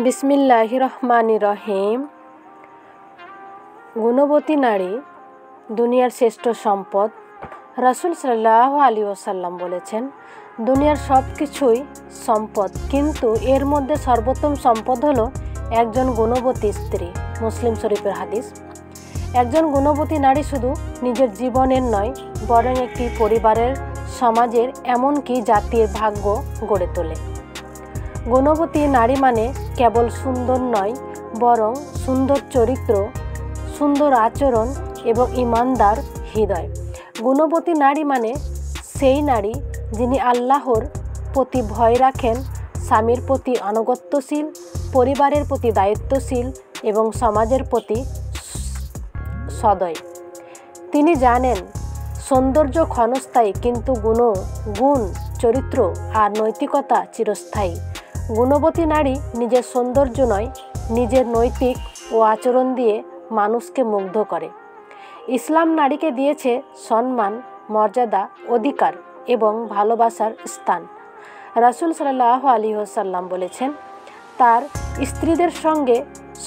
বিসমিল্লাহির রহমানির রহিম। গুণবতী নারী দুনিয়ার শ্রেষ্ঠ সম্পদ। রাসূল সাল্লাল্লাহু আলাইহি ওয়াসাল্লাম বলেছেন, দুনিয়ার সব কিছুই সম্পদ, কিন্তু এর মধ্যে সর্বোত্তম সম্পদ হলো একজন গুণবতী স্ত্রী। মুসলিম শরীফের হাদিস। একজন গুণবতী নারী শুধু নিজের জীবনের নয়, বরং একটি পরিবারের, সমাজের, এমনকি জাতির ভাগ্য গড়ে তোলে। গুণবতী নারী মানে কেবল সুন্দর নয়, বরং সুন্দর চরিত্র, সুন্দর আচরণ এবং ঈমানদার হৃদয়। গুণবতী নারী মানে সেই নারী যিনি আল্লাহর প্রতি ভয় রাখেন, স্বামীর প্রতি আনুগত্যশীল, পরিবারের প্রতি দায়িত্বশীল এবং সমাজের প্রতি সদয়। তিনি জানেন সৌন্দর্য ক্ষণস্থায়ী, কিন্তু গুণ, চরিত্র আর নৈতিকতা চিরস্থায়ী। গুণবতী নারী নিজের সৌন্দর্য নয়, নিজের নৈতিক ও আচরণ দিয়ে মানুষকে মুগ্ধ করে। ইসলাম নারীকে দিয়েছে সম্মান, মর্যাদা, অধিকার এবং ভালোবাসার স্থান। রাসূল সাল্লাল্লাহু আলাইহি ওয়াসাল্লাম বলেছেন, তার স্ত্রীদের সঙ্গে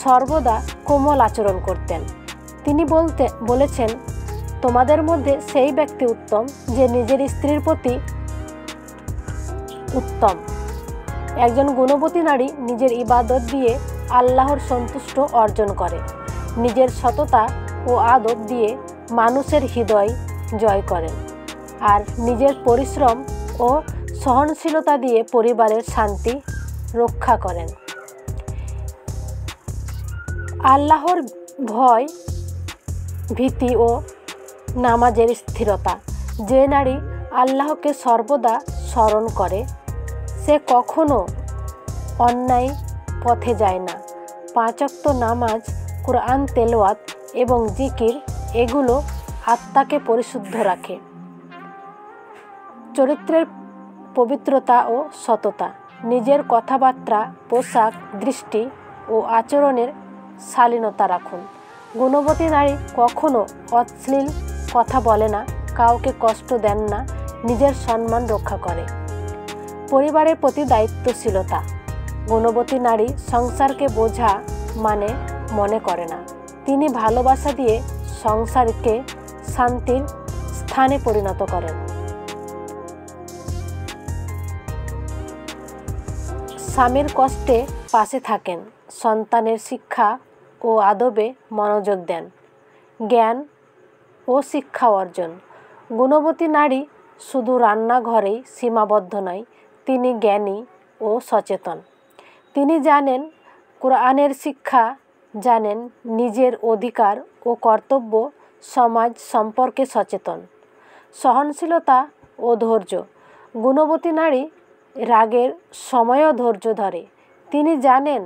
সর্বদা কোমল আচরণ করতেন। তিনি বলেছেন, তোমাদের মধ্যে সেই ব্যক্তি উত্তম যে নিজের স্ত্রীর প্রতি উত্তম। একজন গুণবতী নারী নিজের ইবাদত দিয়ে আল্লাহর সন্তুষ্ট অর্জন করে, নিজের সততা ও আদব দিয়ে মানুষের হৃদয় জয় করেন, আর নিজের পরিশ্রম ও সহনশীলতা দিয়ে পরিবারের শান্তি রক্ষা করেন। আল্লাহর ভয়, ভীতি ও নামাজের স্থিরতা। যে নারী আল্লাহকে সর্বদা স্মরণ করে, সে কখনো অন্যায় পথে যায় না। 5 ওয়াক্ত নামাজ, কোরআন তেলাওয়াত এবং জিকির, এগুলো আত্মাকে পরিশুদ্ধ রাখে। চরিত্রের পবিত্রতা ও সততা। নিজের কথাবার্তা, পোশাক, দৃষ্টি ও আচরণের শালীনতা রাখুন। গুণবতী নারী কখনো অশ্লীল কথা বলে না, কাউকে কষ্ট দেন না, নিজের সম্মান রক্ষা করে। পরিবারের প্রতি দায়িত্বশীলতা। গুণবতী নারী সংসারকে বোঝা মনে করে না। তিনি ভালোবাসা দিয়ে সংসারকে শান্তির স্থানে পরিণত করেন। স্বামীর কষ্টে পাশে থাকেন, সন্তানের শিক্ষা ও আদবে মনোযোগ দেন, জ্ঞান ও শিক্ষা অর্জন। গুণবতী নারী শুধু রান্নাঘরেই সীমাবদ্ধ নয়, তিনি জ্ঞানী ও সচেতন। তিনি জানেন কোরআনের শিক্ষা, জানেন নিজের অধিকার ও কর্তব্য, সমাজ সম্পর্কে সচেতন। সহনশীলতা ও ধৈর্য। গুণবতী নারী রাগের সময়ও ধৈর্য ধরে। তিনি জানেন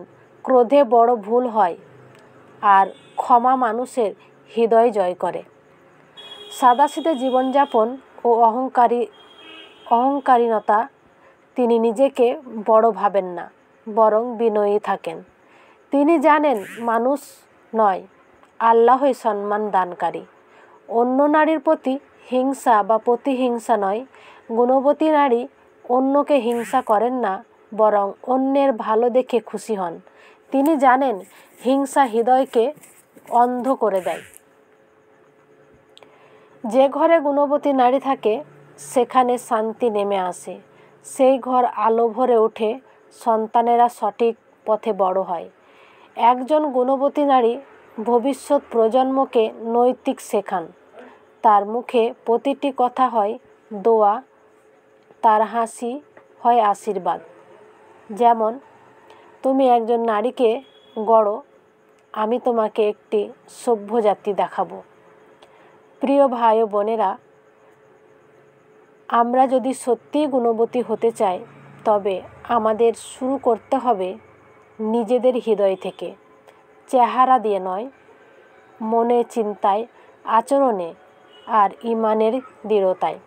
ক্রোধে বড় ভুল হয়, আর ক্ষমা মানুষের হৃদয় জয় করে। সাদাসিধে জীবনযাপন ও অহংকারীনতা। তিনি নিজেকে বড় ভাবেন না, বরং বিনয়ী থাকেন। তিনি জানেন মানুষ নয়, আল্লাহই সম্মান দানকারী। অন্য নারীর প্রতি হিংসা বা প্রতিহিংসা নয়। গুণবতী নারী অন্যকে হিংসা করেন না, বরং অন্যের ভালো দেখে খুশি হন। তিনি জানেন হিংসা হৃদয়কে অন্ধ করে দেয়। যে ঘরে গুণবতী নারী থাকে, সেখানে শান্তি নেমে আসে। সেই ঘর আলো ভরে ওঠে, সন্তানেরা সঠিক পথে বড় হয়। একজন গুণবতী নারী ভবিষ্যৎ প্রজন্মকে নৈতিক শেখান। তার মুখে প্রতিটি কথা হয় দোয়া, তার হাসি হয় আশীর্বাদ। যেমন, তুমি একজন নারীকে গড়ো, আমি তোমাকে একটি সভ্য জাতি দেখাবো। প্রিয় ভাই ও বোনেরা, আমরা যদি সত্যিই গুণবতী হতে চাই, তবে আমাদের শুরু করতে হবে নিজেদের হৃদয় থেকে। চেহারা দিয়ে নয়, মনে, চিন্তায়, আচরণে আর ঈমানের দৃঢ়তায়।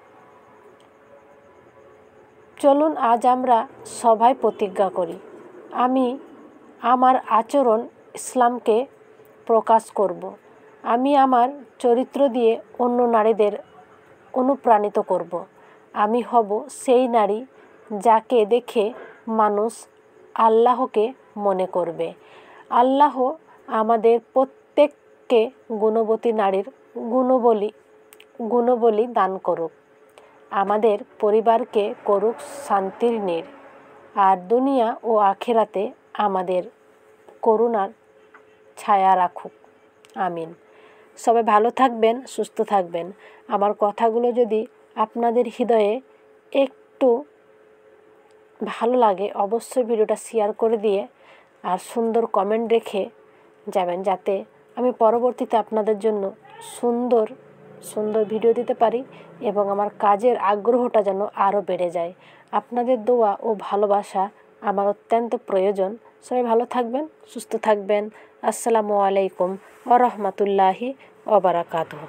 চলুন আজ আমরা সবাই প্রতিজ্ঞা করি, আমি আমার আচরণ ইসলামকে প্রকাশ করব। আমি আমার চরিত্র দিয়ে অন্য নারীদের অনুপ্রাণিত করব। আমি হব সেই নারী যাকে দেখে মানুষ আল্লাহকে মনে করবে। আল্লাহ আমাদের প্রত্যেককে গুণবতী নারীর গুণবলী দান করুক, আমাদের পরিবারকে করুক শান্তির নীড়, আর দুনিয়া ও আখিরাতে আমাদের করুণার ছায়া রাখুক। আমিন। সবাই ভালো থাকবেন, সুস্থ থাকবেন। আমার কথাগুলো যদি আপনাদের হৃদয়ে একটু ভালো লাগে অবশ্যই ভিডিওটা শেয়ার করে দিয়ে আর সুন্দর কমেন্ট রেখে যাবেন, যাতে আমি পরবর্তীতে আপনাদের জন্য সুন্দর সুন্দর ভিডিও দিতে পারি এবং আমার কাজের আগ্রহটা যেন আরও বেড়ে যায়। আপনাদের দোয়া ও ভালোবাসা আমার অত্যন্ত প্রয়োজন। সবাই ভালো থাকবেন, সুস্থ থাকবেন। আসসালামু আলাইকুম ওয়া রাহমাতুল্লাহি ওয়া বারাকাতুহু।